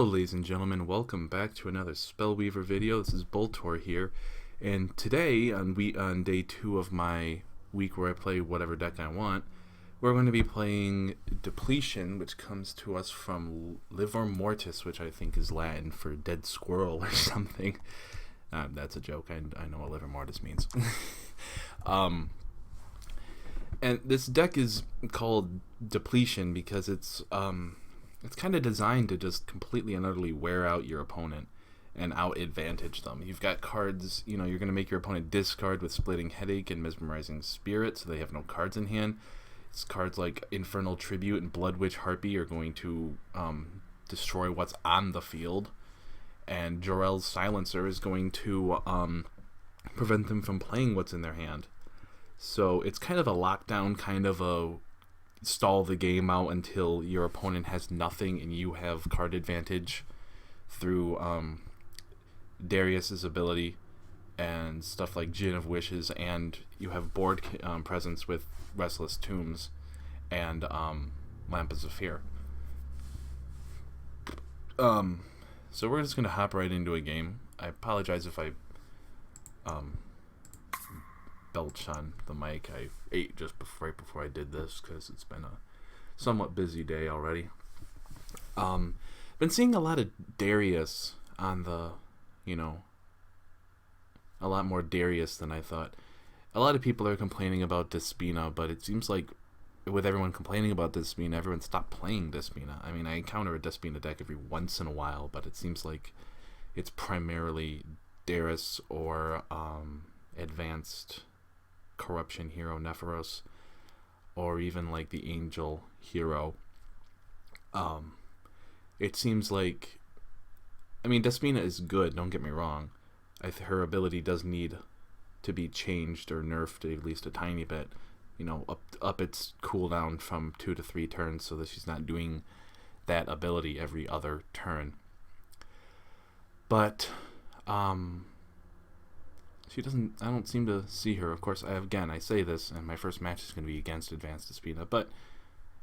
Hello ladies and gentlemen, welcome back to another Spellweaver video. This is Boltor here, and today on day 2 of my week where I play whatever deck I want, we're going to be playing Depletion, which comes to us from LivorMortis, which I think is Latin for dead squirrel or something. That's a joke. I know what LivorMortis means. And this deck is called Depletion because it's kind of designed to just completely and utterly wear out your opponent and out-advantage them. You've got cards, you're going to make your opponent discard with Splitting Headache and Mesmerizing Spirit, so they have no cards in hand. It's cards like Infernal Tribute and Blood Witch Harpy are going to destroy what's on the field, and Jorel's Silencer is going to prevent them from playing what's in their hand. So it's kind of a lockdown, kind of a stall the game out until your opponent has nothing and you have card advantage through Darius's ability and stuff like Gin of Wishes, and you have board presence with Restless Tombs and Lampas of Fear. So we're just going to hop right into a game. I apologize if I belch on the mic. I ate just right before I did this because it's been a somewhat busy day already. Been seeing a lot of Darius on the, a lot more Darius than I thought. A lot of people are complaining about Despina, but it seems like with everyone complaining about Despina, everyone stopped playing Despina. I mean, I encounter a Despina deck every once in a while, but it seems like it's primarily Darius or advanced Corruption hero Nephoros, or even like the Angel hero. It seems like, Despina is good, don't get me wrong. Her ability does need to be changed or nerfed at least a tiny bit, up its cooldown from 2 to 3 turns so that she's not doing that ability every other turn. But I don't seem to see her. Of course, I say this, and my first match is going to be against Advanced Despina, but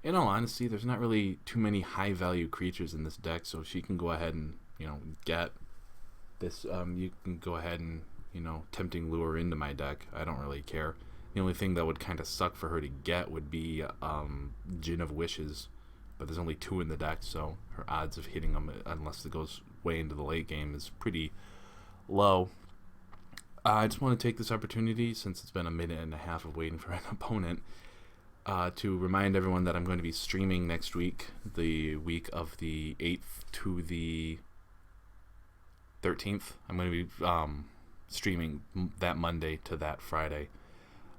in all honesty, there's not really too many high-value creatures in this deck, so she can go ahead and, get this, you can go ahead and, tempting lure into my deck. I don't really care. The only thing that would kind of suck for her to get would be Gin of Wishes, but there's only 2 in the deck, so her odds of hitting them, unless it goes way into the late game, is pretty low. I just want to take this opportunity, since it's been a minute and a half of waiting for an opponent, to remind everyone that I'm going to be streaming next week, the week of the 8th to the 13th. I'm going to be streaming that Monday to that Friday.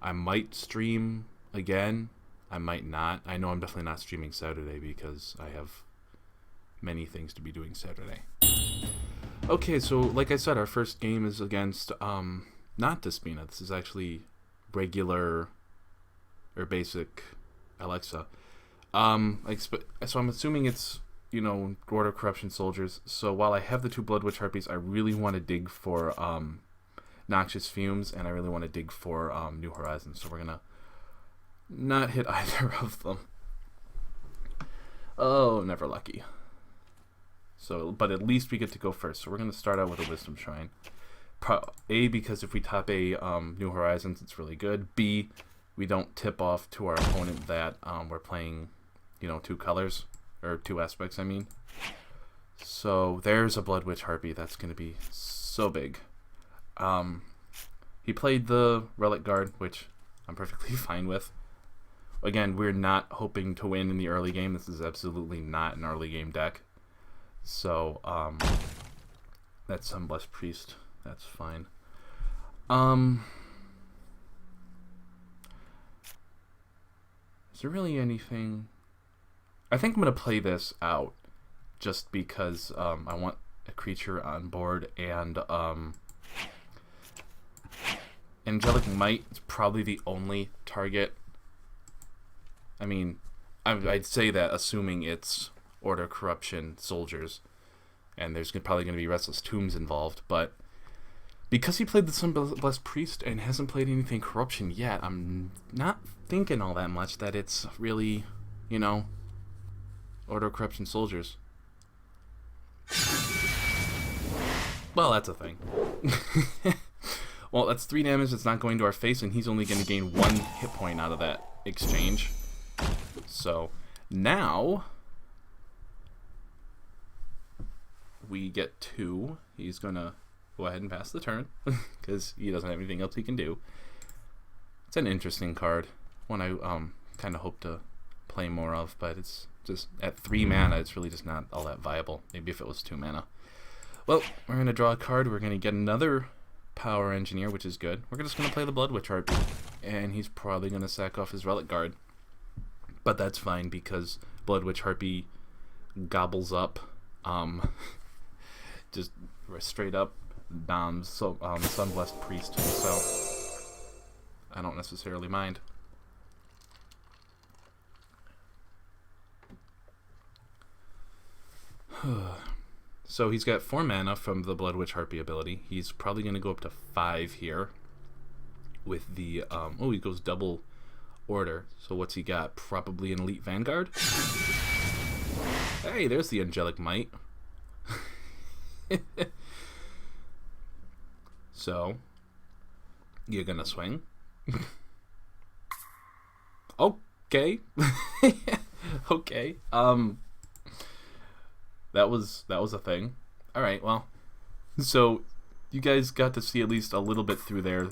I might stream again. I might not. I know I'm definitely not streaming Saturday because I have many things to be doing Saturday. Okay, so like I said, our first game is against not Despina. This is actually regular or basic Alexa. So I'm assuming it's Order Corruption Soldiers. So while I have the 2 Blood Witch Harpies, I really want to dig for Noxious Fumes, and I really want to dig for New Horizons. So we're gonna not hit either of them. Oh, never lucky. So, but at least we get to go first. So we're going to start out with a Wisdom Shrine. A, because if we top a New Horizons, it's really good. B, we don't tip off to our opponent that we're playing, 2 colors, or 2 aspects, I mean. So there's a Blood Witch Harpy. That's going to be so big. He played the Relic Guard, which I'm perfectly fine with. Again, we're not hoping to win in the early game. This is absolutely not an early game deck. So, that's Sunblessed Priest. That's fine. Is there really anything? I think I'm going to play this out just because I want a creature on board, and Angelic Might is probably the only target. I'd say that assuming it's Order Corruption Soldiers, and there's probably going to be Restless Tombs involved, but because he played the Sunblessed Priest and hasn't played anything Corruption yet, I'm not thinking all that much that it's really, Order Corruption Soldiers. Well, that's a thing. Well, that's 3 damage that's not going to our face, and he's only going to gain 1 hit point out of that exchange. So, now we get 2. He's going to go ahead and pass the turn, because he doesn't have anything else he can do. It's an interesting card, one I kind of hope to play more of, but it's just, at 3 mana, it's really just not all that viable. Maybe if it was 2 mana. Well, we're going to draw a card. We're going to get another Power Engineer, which is good. We're just going to play the Blood Witch Harpy, and he's probably going to sack off his Relic Guard. But that's fine, because Blood Witch Harpy gobbles up just straight up Sunblessed Priest, so I don't necessarily mind. So he's got 4 mana from the Blood Witch Harpy ability. He's probably going to go up to 5 here with the oh, he goes double order. So what's he got? Probably an Elite Vanguard. Hey, there's the Angelic Might. So you're gonna swing. Okay. Okay. That was a thing. All right. Well, so you guys got to see at least a little bit through there.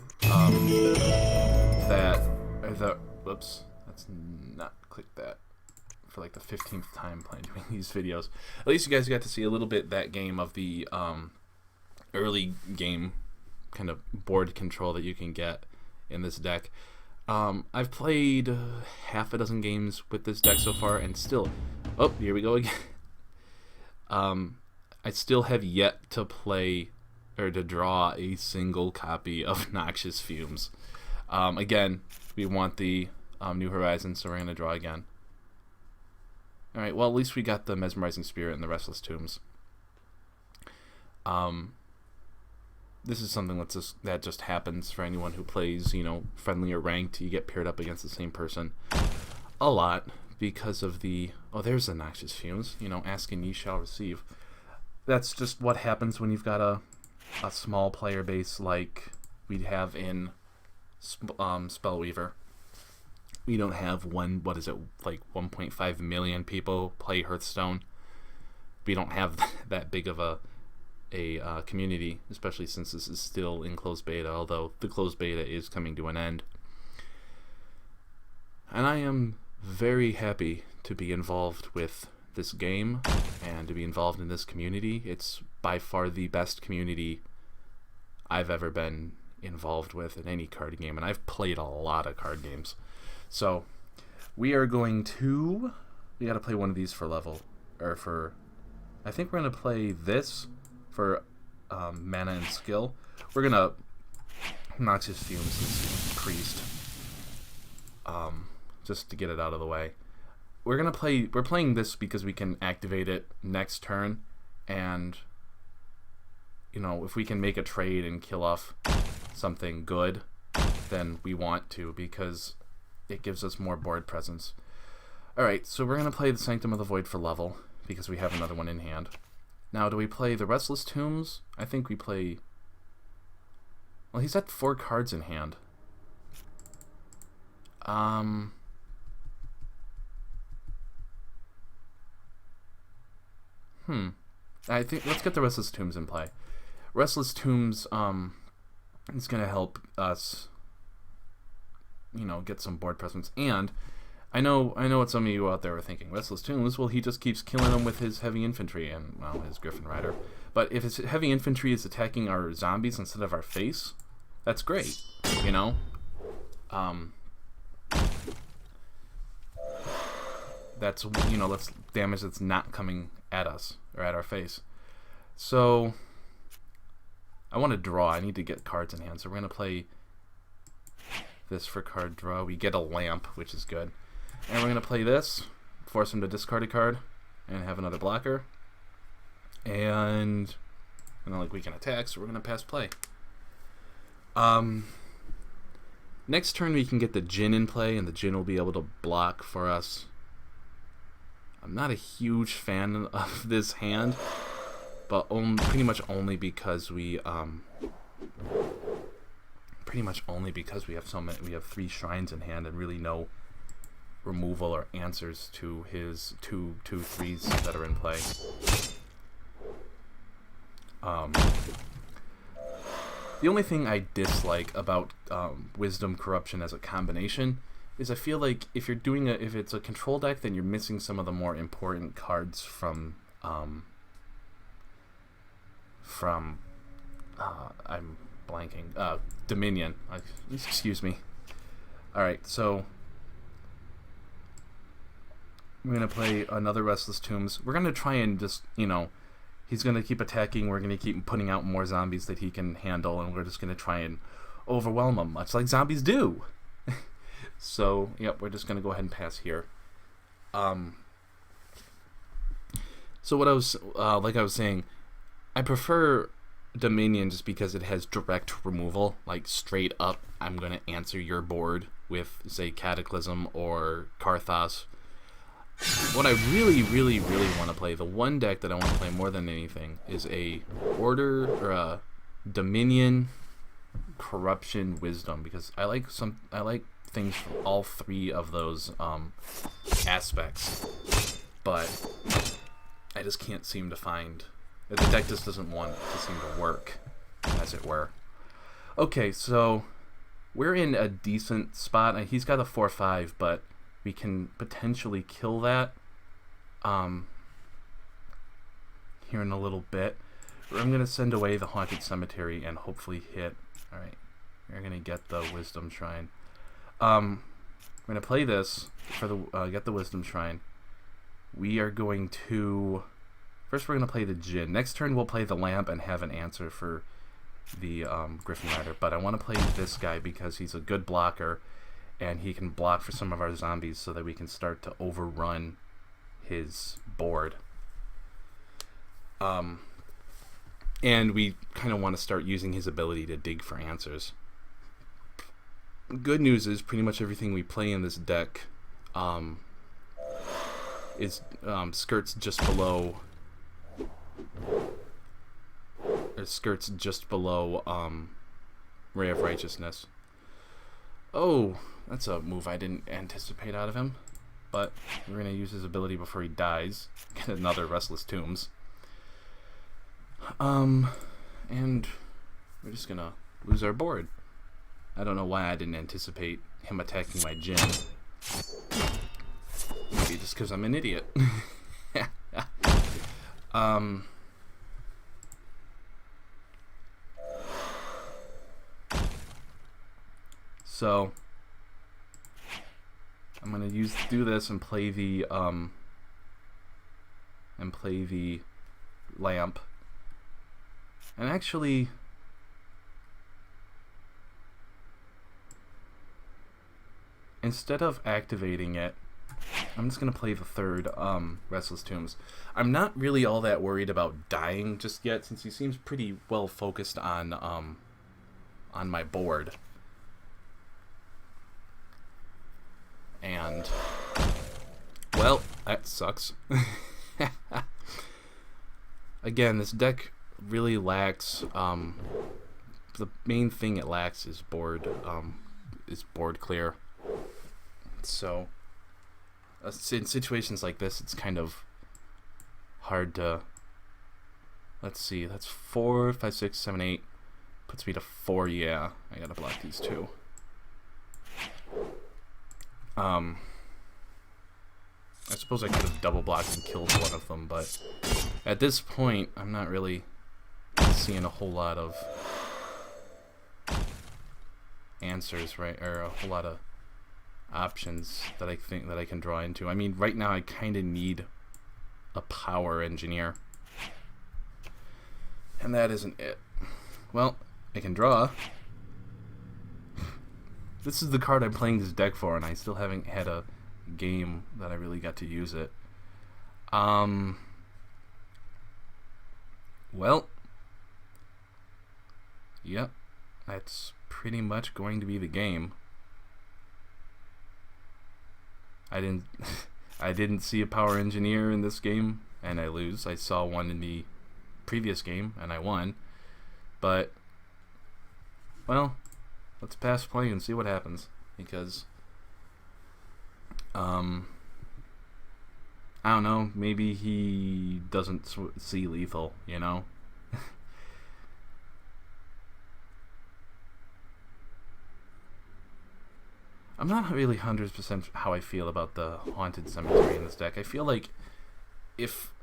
Whoops. Let's not click that for like the 15th time playing doing these videos. At least you guys got to see a little bit that game of the early game kind of board control that you can get in this deck. I've played half a dozen games with this deck so far, and still, oh, here we go again. I still have yet to play or to draw a single copy of Noxious Fumes. Again, we want the New Horizons, so we're going to draw again. Alright, well, at least we got the Mesmerizing Spirit and the Restless Tombs. This is something that just happens for anyone who plays, you know, friendly or ranked. You get paired up against the same person a lot because of the... Oh, there's the Noxious Fumes. You know, ask and ye shall receive. That's just what happens when you've got a small player base like we'd have in Spellweaver. We don't have what is it, like 1.5 million people play Hearthstone. We don't have that big of a community, especially since this is still in closed beta, although the closed beta is coming to an end. And I am very happy to be involved with this game and to be involved in this community. It's by far the best community I've ever been involved with in any card game, and I've played a lot of card games. So we are going to... We got to play one of these for level, or for... I think we're going to play this for mana and skill. We're going to Noxious Fumes this Priest, just to get it out of the way. We're playing this because we can activate it next turn, and you know, if we can make a trade and kill off something good, then we want to, because it gives us more board presence. Alright, so we're going to play the Sanctum of the Void for level, because we have another one in hand. Now, do we play the Restless Tombs? I think we play... Well, he's got 4 cards in hand. I think let's get the Restless Tombs in play. Restless Tombs is going to help us, you know, get some board presence. And I know what some of you out there are thinking. Restless Tombs, well, he just keeps killing them with his heavy infantry and, well, his Griffin Rider. But if his heavy infantry is attacking our zombies instead of our face, that's great, you know? That's, you know, that's damage that's not coming at us or at our face. So I want to draw. I need to get cards in hand. So we're going to play this for card draw. We get a lamp, which is good. And we're going to play this, force him to discard a card, and have another blocker. And then, like, we can attack, so we're going to pass play. Next turn we can get the Djinn in play, and the Djinn will be able to block for us. I'm not a huge fan of this hand. but pretty much only because we have so many. We have 3 shrines in hand and really no removal or answers to his two 3s that are in play. The only thing I dislike about Wisdom Corruption as a combination is I feel like if you're doing if it's a control deck, then you're missing some of the more important cards from I'm blanking, Dominion. Excuse me. Alright, so we're going to play another Restless Tombs. We're going to try and just, he's going to keep attacking. We're going to keep putting out more zombies that he can handle, and we're just going to try and overwhelm him, much like zombies do. So, yep, we're just going to go ahead and pass here. So what I was, like I was saying, I prefer Dominion just because it has direct removal, like straight up, I'm going to answer your board with, say, Cataclysm or Karthos. What I really, really, really want to play, the one deck that I want to play more than anything, is a Dominion Corruption Wisdom, because I like things from all 3 of those aspects, but I just can't seem to find. The deck just doesn't want to seem to work, as it were. Okay, so we're in a decent spot. He's got a 4/5, but we can potentially kill that here in a little bit. I'm going to send away the Haunted Cemetery and hopefully hit. Alright, we're going to get the Wisdom Shrine. We're going to play this for the get the Wisdom Shrine. We are going to... First we're going to play the Djinn. Next turn we'll play the Lamp and have an answer for the Griffin Rider. But I want to play this guy because he's a good blocker, and he can block for some of our zombies so that we can start to overrun his board. And we kind of want to start using his ability to dig for answers. Good news is pretty much everything we play in this deck is skirts just below Ray of Righteousness. Oh, that's a move I didn't anticipate out of him. But we're going to use his ability before he dies. Get another Restless Tombs. And we're just going to lose our board. I don't know why I didn't anticipate him attacking my Djinn. Maybe just because I'm an idiot. So I'm gonna do this and play the Lamp. And actually, instead of activating it, I'm just gonna play the 3rd Restless Tombs. I'm not really all that worried about dying just yet, since he seems pretty well focused on my board. And, well, that sucks. Again, this deck really lacks, the main thing it lacks is board clear. So, in situations like this, it's kind of hard to, let's see, that's 4, 5, 6, 7, 8, puts me to 4, yeah, I gotta block these 2. I suppose I could have double blocked and killed one of them, but at this point, I'm not really seeing a whole lot of answers, right? Or a whole lot of options that I think that I can draw into. I mean, right now I kind of need a power engineer, and that isn't it. Well, I can draw. This is the card I'm playing this deck for, and I still haven't had a game that I really got to use it. Well, yep, that's pretty much going to be the game. I didn't see a power engineer in this game, and I lose. I saw one in the previous game, and I won. But, well, let's pass play and see what happens. Because, I don't know, maybe he doesn't see lethal, you know? I'm not really 100% how I feel about the Haunted Cemetery in this deck. I feel like if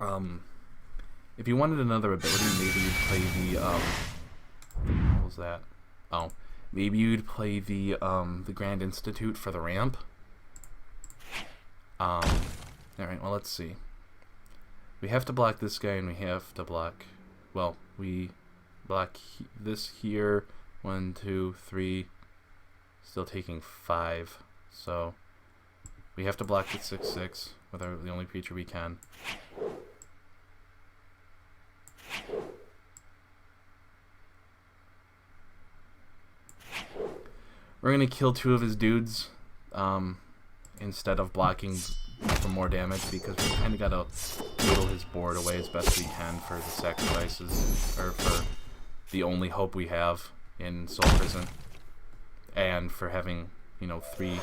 you wanted another ability, maybe you'd play the what was that? Oh, maybe you'd play the Grand Institute for the ramp. All right. Well, let's see. We have to block this guy, and we have to block. Well, we block this here. 1, 2, 3. Still taking 5. So we have to block the 6/6 with the only creature we can. We're gonna kill 2 of his dudes instead of blocking for more damage, because we kind of gotta whittle his board away as best we can for the sacrifices, or for the only hope we have in Soul Prison, and for having, you know, 3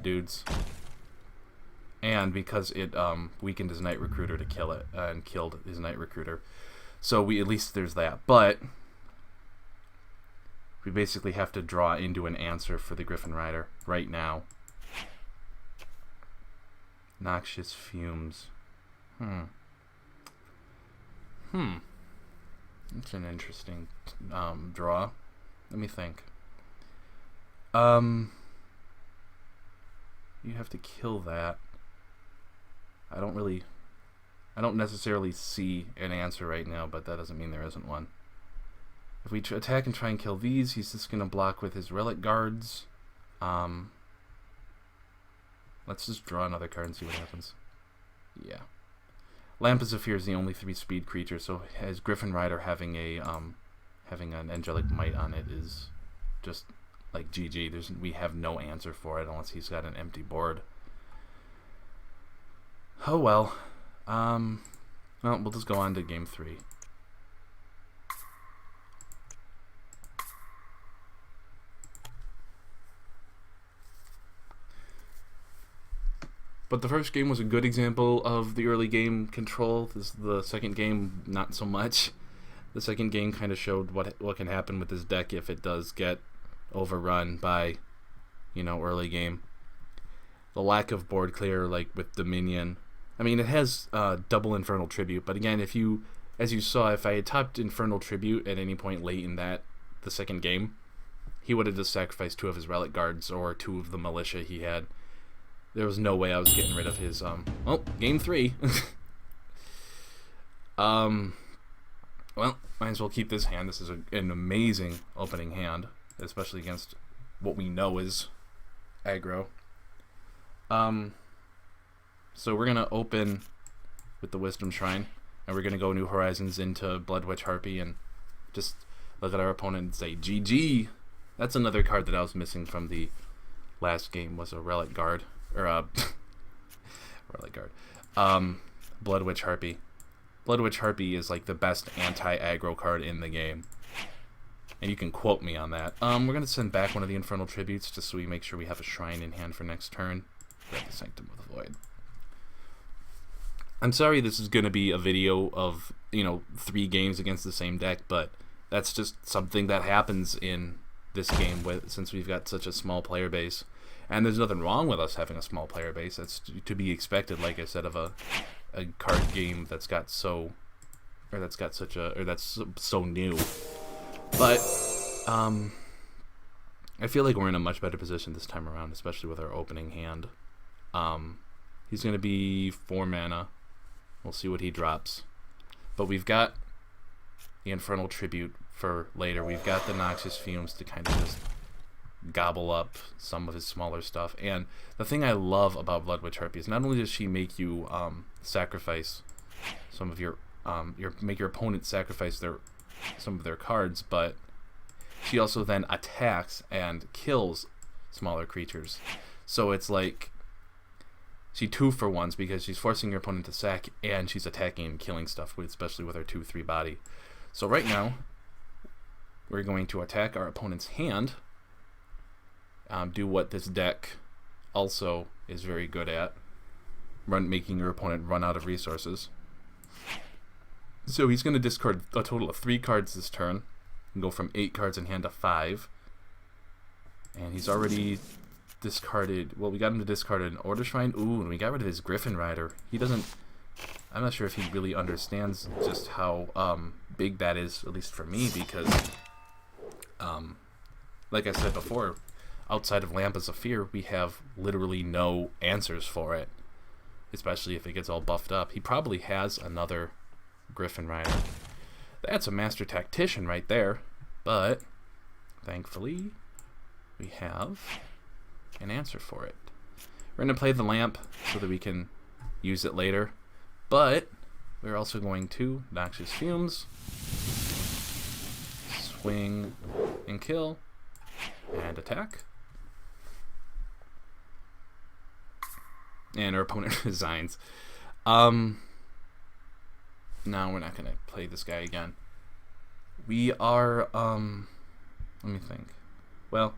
dudes, and because it weakened his Night Recruiter to kill it, and killed his Night Recruiter. So we, at least there's that. But we basically have to draw into an answer for the Griffin Rider right now. Noxious Fumes. That's an interesting draw. Let me think. You have to kill that. I don't necessarily see an answer right now, but that doesn't mean there isn't one. If we attack and try and kill these, he's just going to block with his Relic Guards. Let's just draw another card and see what happens. Yeah. Lamp of Zephyr is the only 3-speed creature, so his Griffin Rider having an Angelic Might on it is just like GG. We have no answer for it unless he's got an empty board. Oh well. Well, we'll just go on to game 3. But the first game was a good example of the early game control. The second game, not so much. The second game kind of showed what can happen with this deck if it does get overrun by, you know, early game. The lack of board clear, like with Dominion. I mean, it has double Infernal Tribute, but again, as you saw, if I had tapped Infernal Tribute at any point late in the second game, he would have just sacrificed 2 of his Relic Guards or 2 of the Militia he had. There was no way I was getting rid of his, oh, game 3. Well, might as well keep this hand. This is an amazing opening hand, especially against what we know is aggro. So we're going to open with the Wisdom Shrine, and we're going to go New Horizons into Blood Witch Harpy and just look at our opponent and say, GG! That's another card that I was missing from the last game, was a Relic Guard. Or, Relic Guard. Blood Witch Harpy. Blood Witch Harpy is like the best anti-aggro card in the game. And you can quote me on that. We're going to send back one of the Infernal Tributes just so we make sure we have a Shrine in hand for next turn. Grab the Sanctum of the Void. I'm sorry this is going to be a video of, 3 games against the same deck, but that's just something that happens in this game since we've got such a small player base. And there's nothing wrong with us having a small player base. That's to be expected, like I said, of a card game that's so new. But I feel like we're in a much better position this time around, especially with our opening hand. He's going to be 4 mana. We'll see what he drops. But we've got the Infernal Tribute for later. We've got the Noxious Fumes to kind of just gobble up some of his smaller stuff. And the thing I love about Blood Witch Harpy is not only does she make you sacrifice some of make your opponent sacrifice some of their cards, but she also then attacks and kills smaller creatures. So it's like She 2-for-1s because she's forcing your opponent to sack and she's attacking and killing stuff, especially with her 2/3 body. So right now, we're going to attack our opponent's hand, do what this deck also is very good at, making your opponent run out of resources. So he's going to discard a total of 3 cards this turn, and go from 8 cards in hand to 5. And he's already discarded, well, we got him to discard an Order Shrine. Ooh, and we got rid of his Griffin Rider. He doesn't, I'm not sure if he really understands just how big that is, at least for me, because like I said before, outside of Lampas of Fear, we have literally no answers for it, especially if it gets all buffed up. He probably has another Griffin Rider. That's a Master Tactician right there, but thankfully we have an answer for it. We're going to play the lamp so that we can use it later, but we're also going to Noxious Fumes, swing and kill, and attack. And our opponent resigns. No, we're not going to play this guy again. We are, let me think. Well,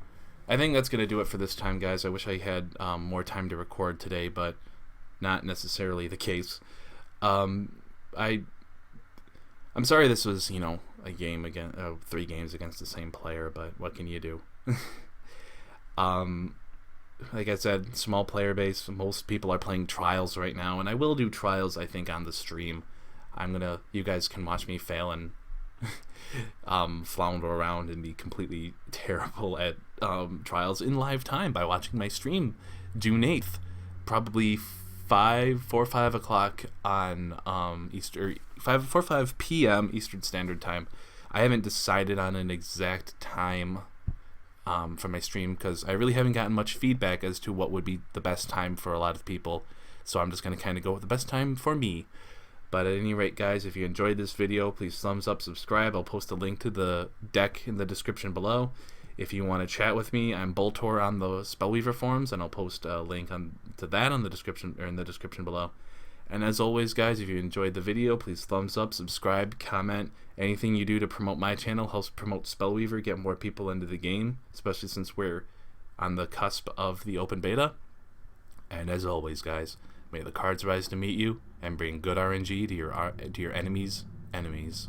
I think that's going to do it for this time, guys. I wish I had more time to record today, but not necessarily the case. I'm sorry this was, you know, a game again, 3 games against the same player, but what can you do? Like I said, small player base. Most people are playing Trials right now, and I will do Trials, I think, on the stream. You guys can watch me fail and flounder around and be completely terrible at Trials in live time by watching my stream June 8th, probably 4 or 5 o'clock on 4 or 5 p.m. Eastern Standard Time. I haven't decided on an exact time for my stream because I really haven't gotten much feedback as to what would be the best time for a lot of people, so I'm just going to kind of go with the best time for me. But at any rate, guys, if you enjoyed this video, please thumbs up, subscribe. I'll post a link to the deck in the description below. If you want to chat with me, I'm Boltor on the Spellweaver forums, and I'll post a link to that on the description, or in the description below. And as always, guys, if you enjoyed the video, please thumbs up, subscribe, comment. Anything you do to promote my channel helps promote Spellweaver, get more people into the game, especially since we're on the cusp of the open beta. And as always, guys, may the cards rise to meet you and bring good RNG to your enemies' enemies.